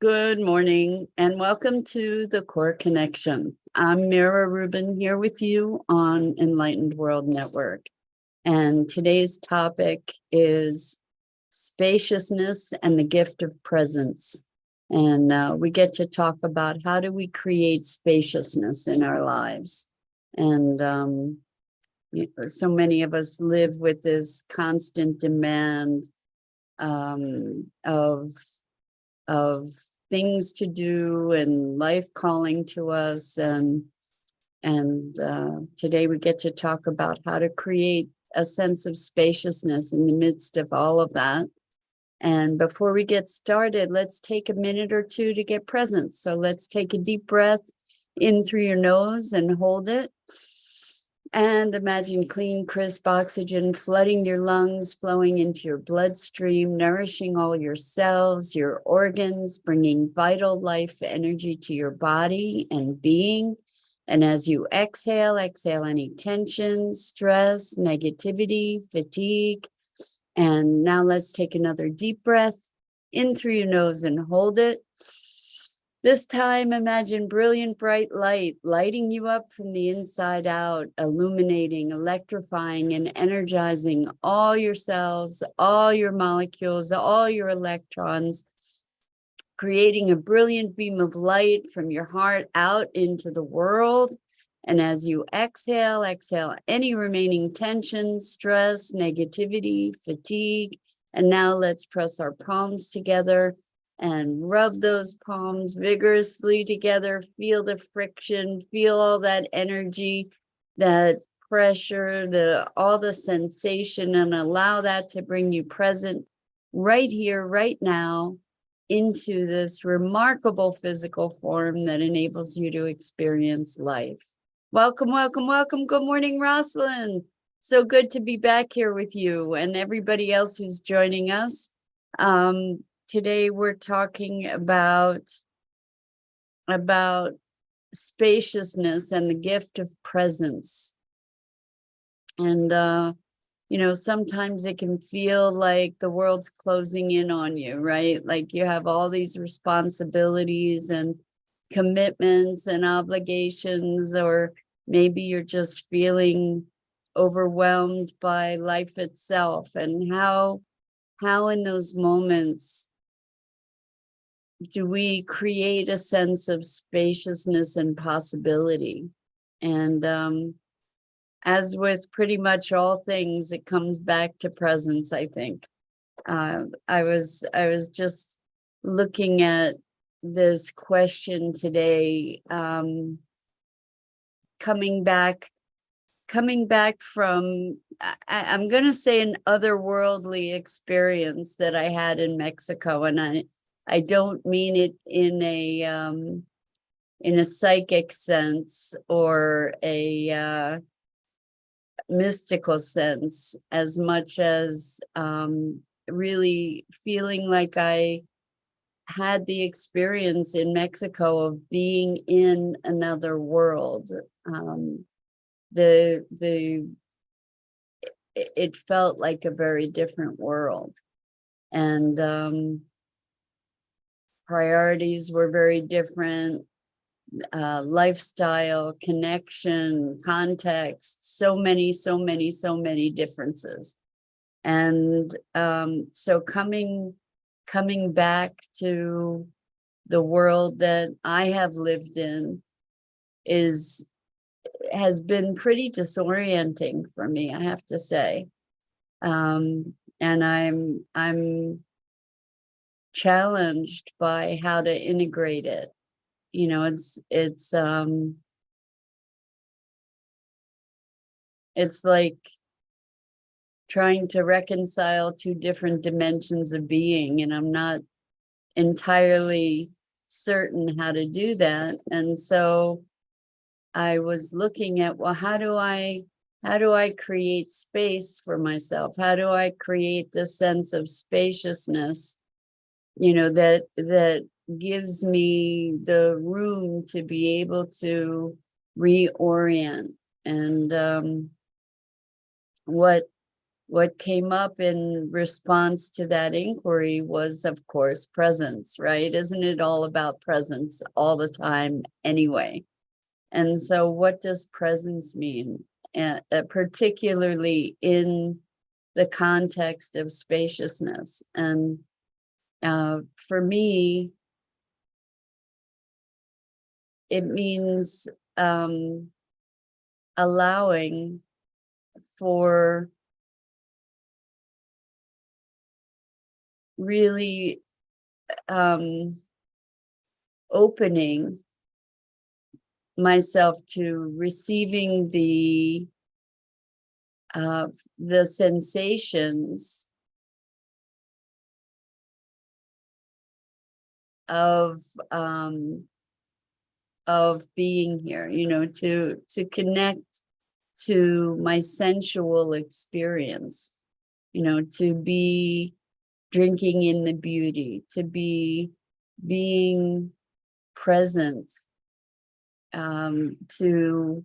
Good morning and welcome to the Core Connection. I'm Mira Rubin here with you on Enlightened World Network. And today's topic is spaciousness and the gift of presence. And we get to talk about how do we create spaciousness in our lives. And so many of us live with this constant demand of things to do and life calling to us, and today we get to talk about how to create a sense of spaciousness in the midst of all of that. And before we get started, let's take a minute or two to get present. So let's take a deep breath in through your nose and hold it. And imagine clean, crisp oxygen flooding your lungs, flowing into your bloodstream, nourishing all your cells, your organs, bringing vital life energy to your body and being. And as you exhale any tension, stress, negativity, fatigue. And now let's take another deep breath in through your nose and hold it. This time, imagine brilliant, bright light lighting you up from the inside out, illuminating, electrifying, and energizing all your cells, all your molecules, all your electrons, creating a brilliant beam of light from your heart out into the world. And as you exhale any remaining tension, stress, negativity, fatigue. And now let's press our palms together and rub those palms vigorously together. Feel the friction, feel all that energy, that pressure, all the sensation, and allow that to bring you present right here, right now, into this remarkable physical form that enables you to experience life. Welcome, welcome, welcome. Good morning, Rosalind. So good to be back here with you and everybody else who's joining us. Today we're talking about spaciousness and the gift of presence. And sometimes it can feel like the world's closing in on you, right? Like you have all these responsibilities and commitments and obligations, or maybe you're just feeling overwhelmed by life itself. And how in those moments do we create a sense of spaciousness and possibility? And as with pretty much all things, it comes back to presence, I think. I was just looking at this question today, coming back from, I'm going to say, an otherworldly experience that I had in Mexico. And I don't mean it in a psychic sense or a mystical sense, as much as really feeling like I had the experience in Mexico of being in another world. It felt like a very different world, and priorities were very different. Lifestyle, connection, context, so many differences. And so coming back to the world that I have lived in has been pretty disorienting for me, I have to say. And I'm challenged by how to integrate it. It's like trying to reconcile two different dimensions of being, and I'm not entirely certain how to do that. And so I was looking at, well, how do I create space for myself? How do I create this sense of spaciousness, that gives me the room to be able to reorient? And what what came up in response to that inquiry was, of course, presence, right? Isn't it all about presence all the time anyway? And so what does presence mean? Particularly in the context of spaciousness. And for me, it means allowing for really opening myself to receiving the sensations of being here, you know, to connect to my sensual experience, you know, to be drinking in the beauty, to be being present to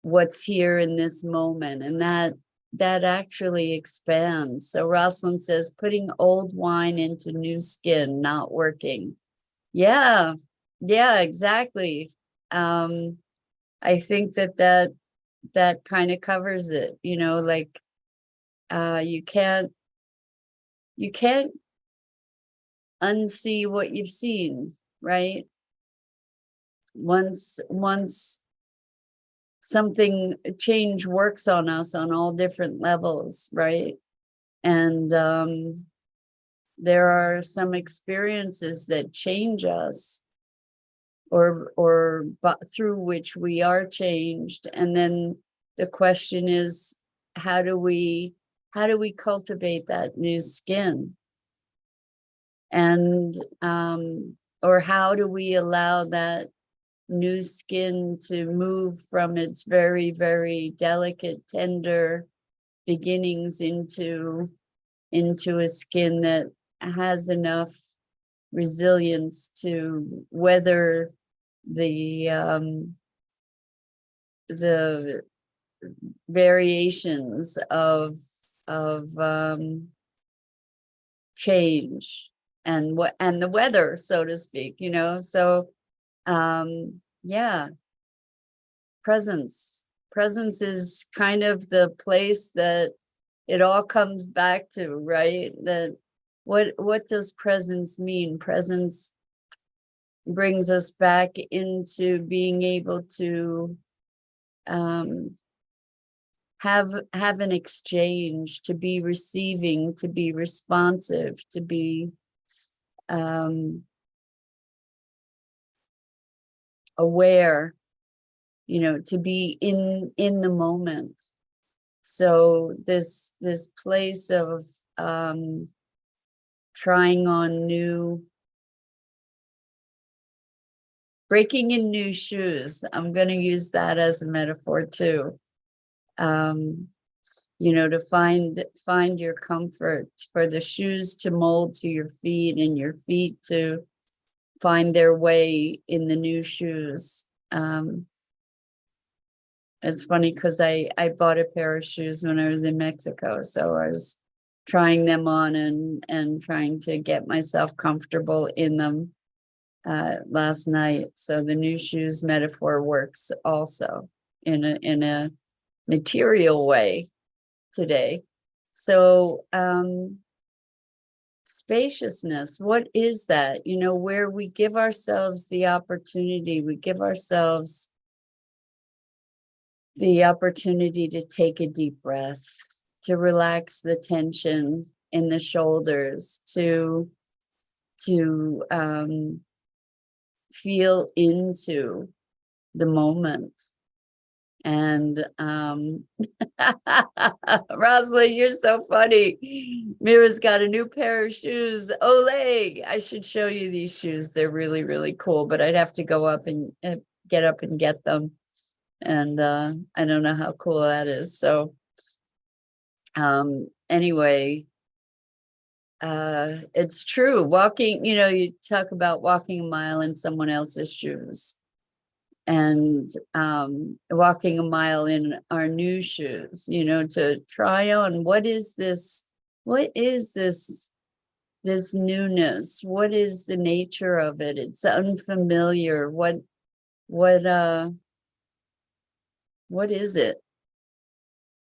what's here in this moment. And that actually expands. So Rosalind says, putting old wine into new skin, not working. Yeah, exactly. I think that kind of covers it, you know, like you can't unsee what you've seen, right? Once something change works on us on all different levels, right? And there are some experiences that change us, or through which we are changed. And then the question is, how do we cultivate that new skin? And or how do we allow that new skin to move from its very, very delicate, tender beginnings into a skin that has enough resilience to weather the variations of change and the weather, so to speak, you know. So yeah, presence is kind of the place that it all comes back to, right? That what does presence mean? Presence brings us back into being able to have an exchange, to be receiving, to be responsive, to be aware, you know, to be in the moment. So this place of trying on breaking in new shoes. I'm going to use that as a metaphor too. You know, to find your comfort, for the shoes to mold to your feet and your feet to find their way in the new shoes. It's funny because I bought a pair of shoes when I was in Mexico, so I was trying them on and trying to get myself comfortable in them last night. So the new shoes metaphor works also in a material way today. So spaciousness, what is that? You know, where we give ourselves the opportunity, to take a deep breath, to relax the tension in the shoulders, to feel into the moment. And Rosalind, you're so funny. Mira's got a new pair of shoes. Olay! I should show you these shoes. They're really, really cool, but I'd have to go up and get up and get them. And I don't know how cool that is. So anyway, it's true. Walking, you know, you talk about walking a mile in someone else's shoes. and walking a mile in our new shoes, to try on what is this this newness, what is the nature of it? It's unfamiliar. What is it?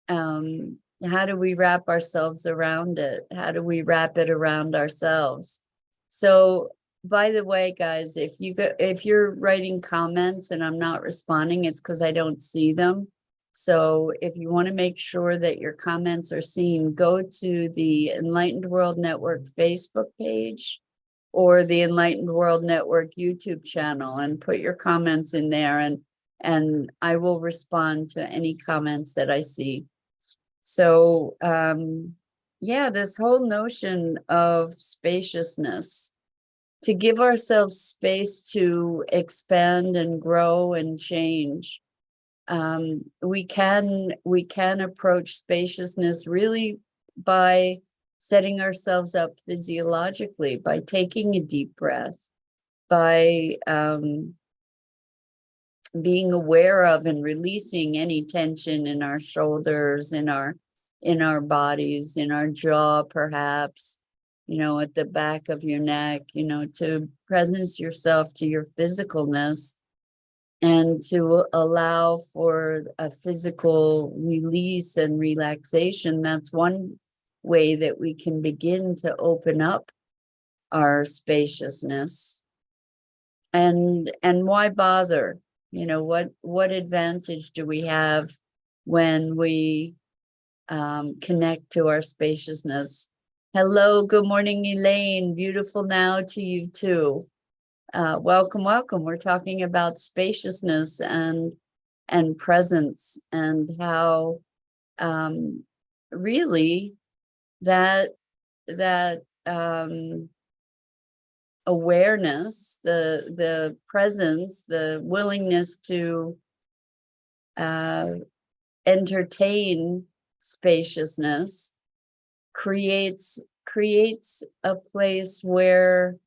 How do we wrap ourselves around it? How do we wrap it around ourselves? So, by the way, guys, if you're writing comments and I'm not responding, it's because I don't see them. So if you want to make sure that your comments are seen, go to the Enlightened World Network Facebook page or the Enlightened World Network YouTube channel and put your comments in there, and I will respond to any comments that I see. So, yeah, this whole notion of spaciousness, to give ourselves space to expand and grow and change. We can approach spaciousness really by setting ourselves up physiologically, by taking a deep breath, by being aware of and releasing any tension in our shoulders, in our bodies, in our jaw, perhaps, at the back of your neck, to presence yourself to your physicalness and to allow for a physical release and relaxation. That's one way that we can begin to open up our spaciousness. And why bother? What advantage do we have when we connect to our spaciousness? Hello, good morning, Elaine. Beautiful now to you too. Welcome. We're talking about spaciousness and presence, and how really that awareness, the presence, the willingness to entertain spaciousness creates a place where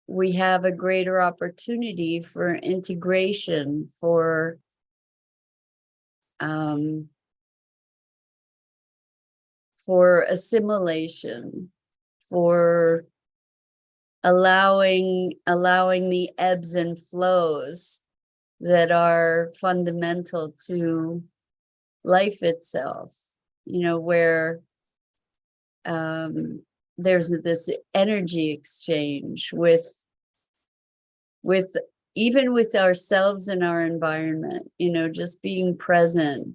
we have a greater opportunity for integration, for assimilation, for allowing the ebbs and flows that are fundamental to life itself, where there's this energy exchange with even with ourselves and our environment, just being present,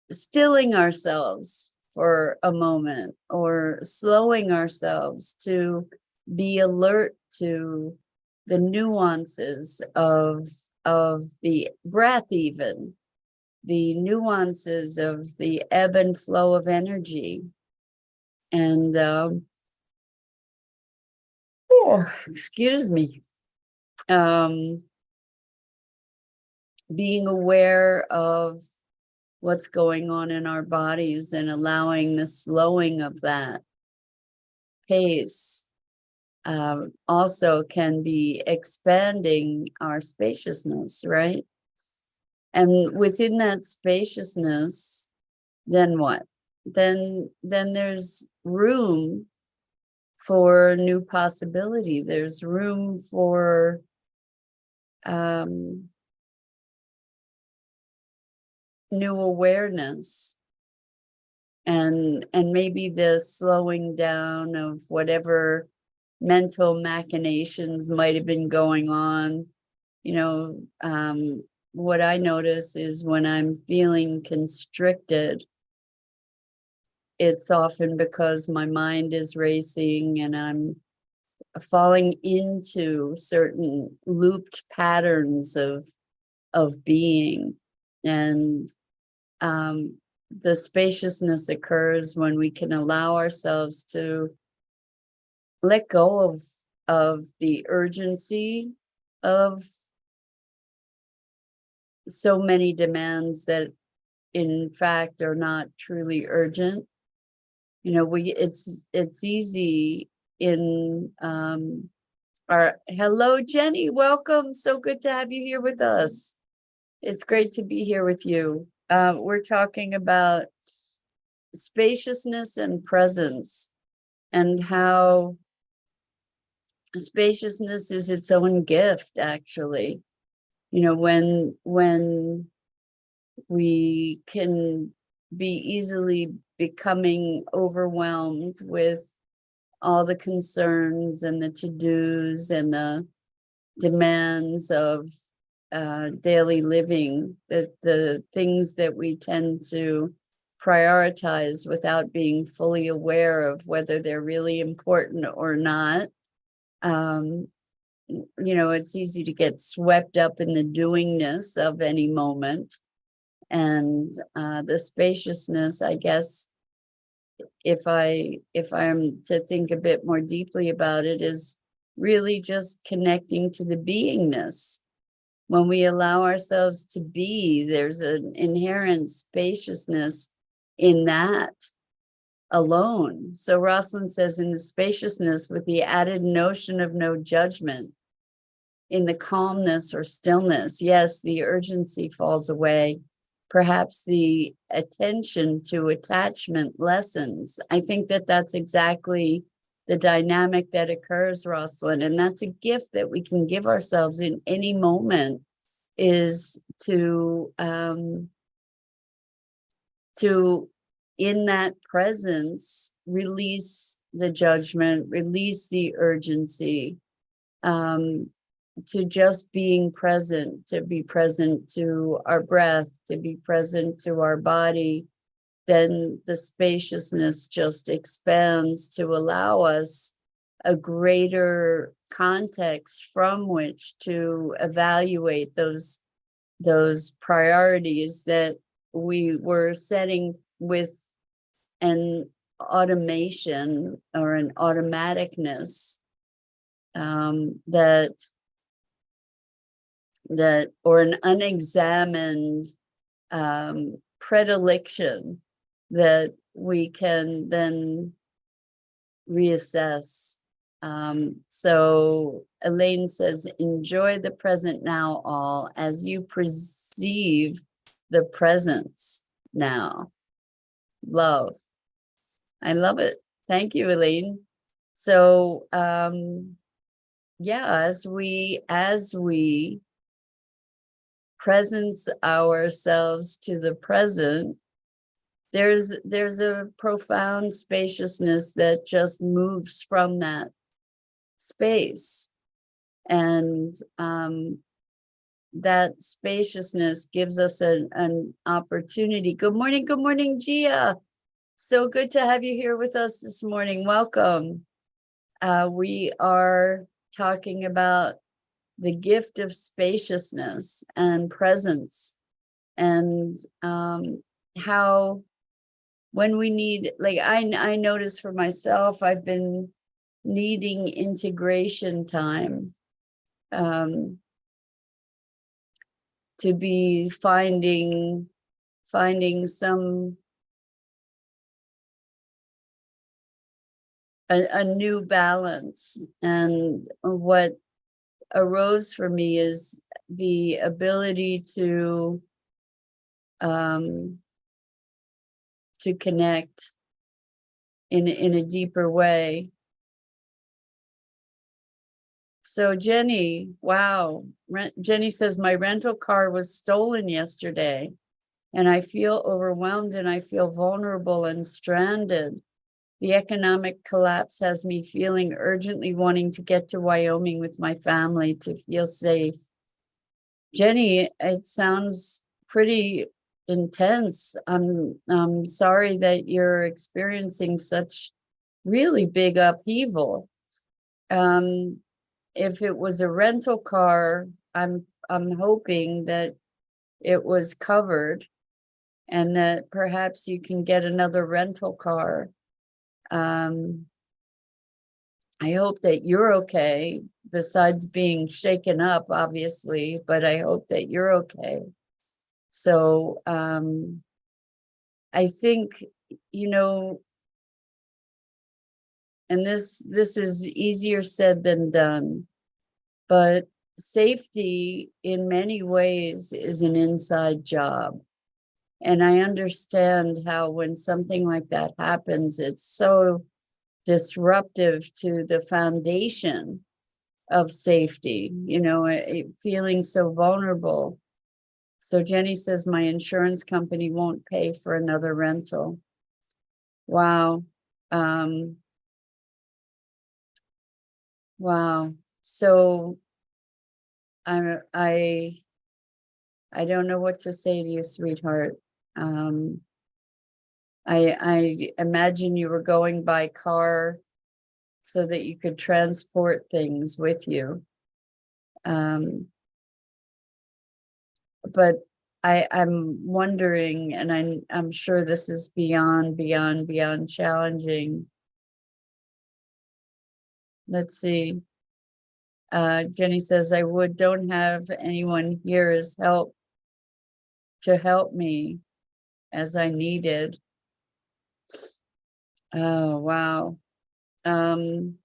stilling ourselves for a moment, or slowing ourselves to be alert to the nuances of the breath, even the nuances of the ebb and flow of energy. And excuse me, being aware of what's going on in our bodies and allowing the slowing of that pace also can be expanding our spaciousness, right? And within that spaciousness, then what? Then there's room for new possibility. There's room for new awareness, and maybe the slowing down of whatever mental machinations might have been going on. What I notice is when I'm feeling constricted, it's often because my mind is racing and I'm falling into certain looped patterns of being. And the spaciousness occurs when we can allow ourselves to let go of the urgency of so many demands that in fact are not truly urgent. It's easy in Hello, Jenny. Welcome. So good to have you here with us. It's great to be here with you. We're talking about spaciousness and presence, and how spaciousness is its own gift, actually. You know, when we can be easily becoming overwhelmed with all the concerns and the to-dos and the demands of daily living, that the things that we tend to prioritize without being fully aware of whether they're really important or not. It's easy to get swept up in the doingness of any moment. And the spaciousness, I guess, if I'm to think a bit more deeply about it, is really just connecting to the beingness. When we allow ourselves to be, there's an inherent spaciousness in that alone. So Rosalind says, in the spaciousness with the added notion of no judgment, in the calmness or stillness, yes, the urgency falls away. Perhaps the attention to attachment lessens. I think that that's exactly the dynamic that occurs, Rosalind, and that's a gift that we can give ourselves in any moment, is to in that presence release the judgment, release the urgency, to just being present, to be present to our breath, to be present to our body. Then the spaciousness just expands to allow us a greater context from which to evaluate those priorities that we were setting with an automation or an automaticness, that or an unexamined predilection that we can then reassess. So Elaine says, enjoy the present now, all, as you perceive the presence now. Love. I love it. Thank you, Elaine. So yeah, as we presence ourselves to the present, there's a profound spaciousness that just moves from that space. And that spaciousness gives us an opportunity. Good morning, Gia. So good to have you here with us this morning. Welcome. We are talking about the gift of spaciousness and presence, and how when we need, like I notice for myself, I've been needing integration time, to be finding some a new balance. And what arose for me is the ability to connect in a deeper way. So Jenny, wow. Jenny says, my rental car was stolen yesterday, and I feel overwhelmed and I feel vulnerable and stranded. The economic collapse has me feeling urgently wanting to get to Wyoming with my family to feel safe. Jenny, it sounds pretty intense. I'm sorry that you're experiencing such really big upheaval. If it was a rental car, I'm hoping that it was covered and that perhaps you can get another rental car. I hope that you're okay, besides being shaken up, obviously, but I hope that you're okay. So I think, and this is easier said than done, But safety in many ways is an inside job. And I understand how when something like that happens, it's so disruptive to the foundation of safety, feeling so vulnerable. So Jenny says, my insurance company won't pay for another rental. Wow. Wow. So I don't know what to say to you, sweetheart. I imagine you were going by car so that you could transport things with you. But I'm wondering, and I'm sure this is beyond challenging. Let's see. Jenny says, don't have anyone here as help to help me as I needed. Oh, wow. All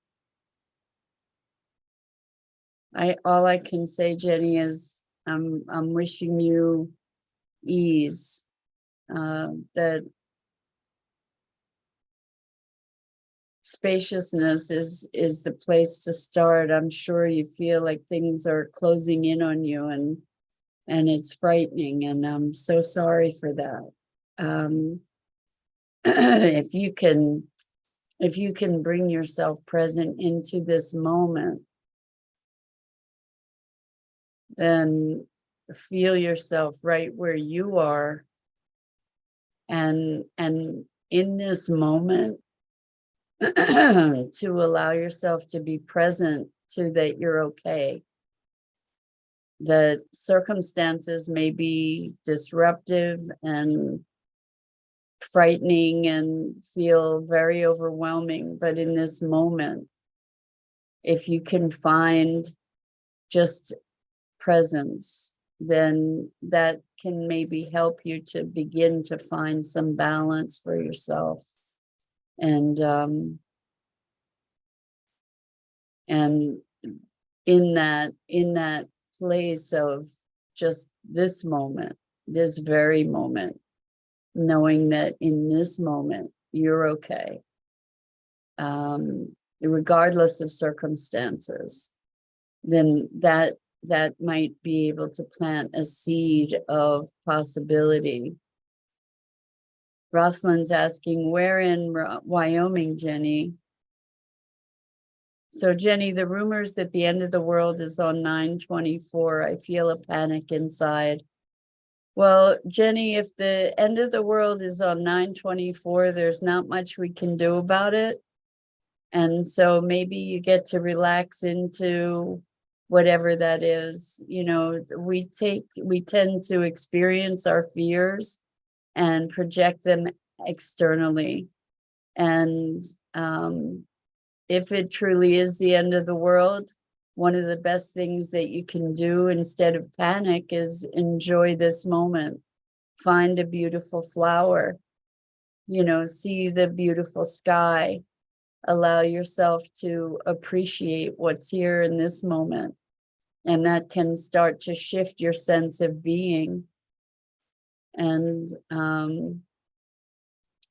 I can say, Jenny, is I'm wishing you ease, that spaciousness is the place to start. I'm sure you feel like things are closing in on you, and it's frightening, and I'm so sorry for that. If you can bring yourself present into this moment, then feel yourself right where you are, and in this moment to allow yourself to be present to that you're okay. That circumstances may be disruptive and frightening and feel very overwhelming, but in this moment, if you can find just presence, then that can maybe help you to begin to find some balance for yourself. And in that place of just this moment, this very moment, knowing that in this moment you're okay, regardless of circumstances, then that might be able to plant a seed of possibility. Rosalind's asking, where in Wyoming, Jenny? So Jenny, the rumors that the end of the world is on 9/24, I feel a panic inside. Well, Jenny, if the end of the world is on 9/24, there's not much we can do about it. And so maybe you get to relax into whatever that is. We tend to experience our fears and project them externally. And if it truly is the end of the world, one of the best things that you can do instead of panic is enjoy this moment. Find a beautiful flower, see the beautiful sky. Allow yourself to appreciate what's here in this moment. And that can start to shift your sense of being. And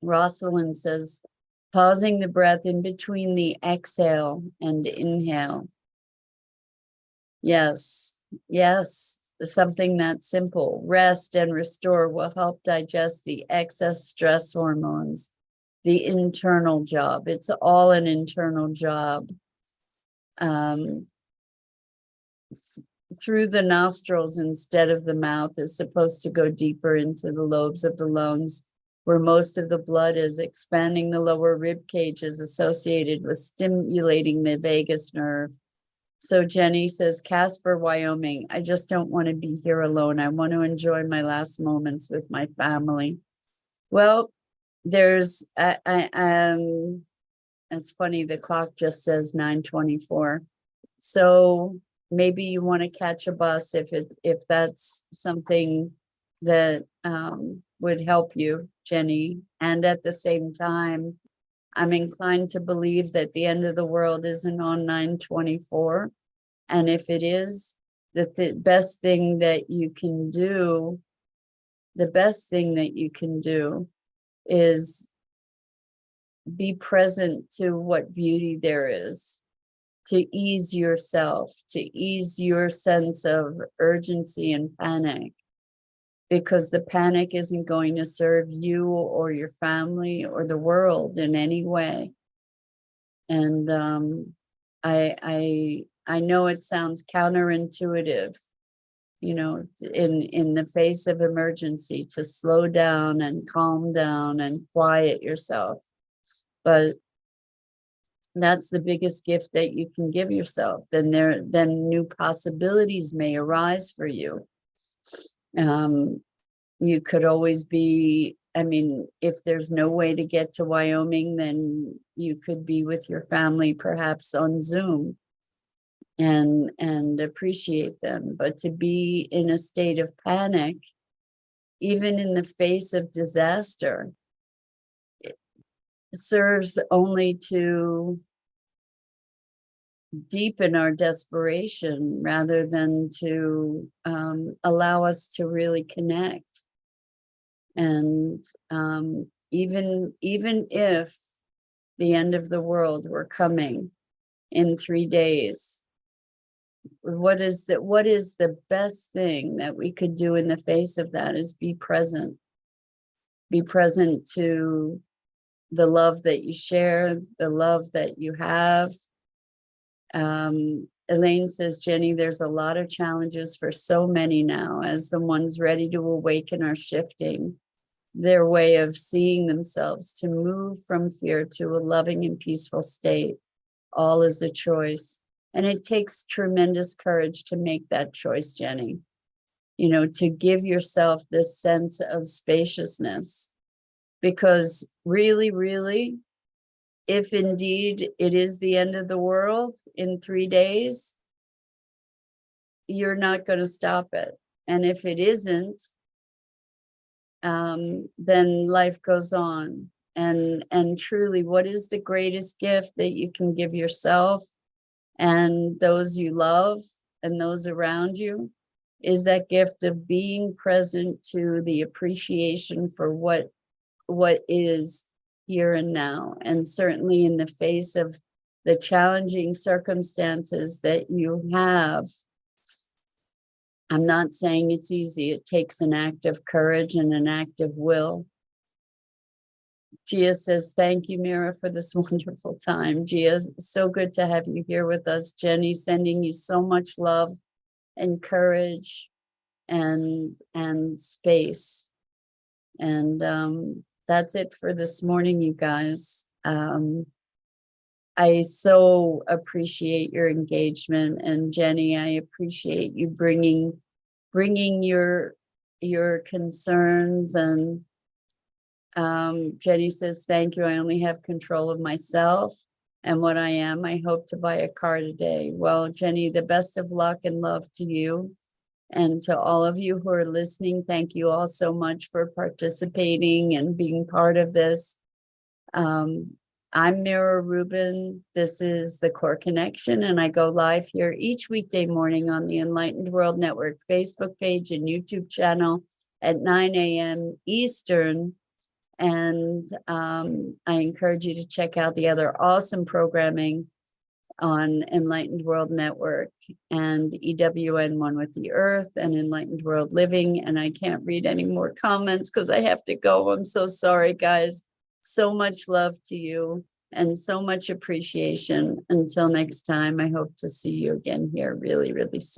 Rosalind says, pausing the breath in between the exhale and inhale. Yes, something that simple. Rest and restore will help digest the excess stress hormones, the internal job. It's all an internal job. Through the nostrils instead of the mouth is supposed to go deeper into the lobes of the lungs, where most of the blood is. Expanding the lower rib cage is associated with stimulating the vagus nerve. So Jenny says, Casper, Wyoming, I just don't want to be here alone. I want to enjoy my last moments with my family. Well, there's, it's funny, the clock just says 9:24. So maybe you want to catch a bus if that's something that would help you, Jenny. And at the same time, I'm inclined to believe that the end of the world isn't on 9/24. And if it is, the best thing that you can do, is be present to what beauty there is, to ease yourself, to ease your sense of urgency and panic, because the panic isn't going to serve you or your family or the world in any way. And I know it sounds counterintuitive, in the face of emergency, to slow down and calm down and quiet yourself. But that's the biggest gift that you can give yourself. Then new possibilities may arise for you. You could always be, if there's no way to get to Wyoming, then you could be with your family, perhaps on Zoom, and appreciate them. But to be in a state of panic, even in the face of disaster, it serves only to deepen our desperation rather than to allow us to really connect. And even if the end of the world were coming in 3 days, what is the best thing that we could do in the face of that is be present. Be present to the love that you share, the love that you have. Elaine says, Jenny, there's a lot of challenges for so many now, as the ones ready to awaken are shifting their way of seeing themselves, to move from fear to a loving and peaceful state. All is a choice. And it takes tremendous courage to make that choice, Jenny, to give yourself this sense of spaciousness. Because really, really, if indeed it is the end of the world in 3 days, you're not going to stop it. And if it isn't, then life goes on. And truly, what is the greatest gift that you can give yourself and those you love and those around you? Is that gift of being present to the appreciation for what is here and now. And certainly in the face of the challenging circumstances that you have, I'm not saying it's easy. It takes an act of courage and an act of will. Gia says, thank you, Mira, for this wonderful time. Gia, so good to have you here with us. Jenny, sending you so much love and courage and space. And that's it for this morning, you guys. I so appreciate your engagement, and Jenny, I appreciate you bringing your concerns. And Jenny says, thank you. I only have control of myself and what I am. I hope to buy a car today. Well, Jenny, the best of luck and love to you. And to all of you who are listening, thank you all so much for participating and being part of this. I'm Mira Rubin. This is the Core Connection, and I go live here each weekday morning on the Enlightened World Network Facebook page and YouTube channel at 9 a.m. Eastern. And I encourage you to check out the other awesome programming on Enlightened World Network and EWN One with the Earth and Enlightened World Living. And I can't read any more comments because I have to go. I'm so sorry, guys. So much love to you and so much appreciation. Until next time, I hope to see you again here really, really soon.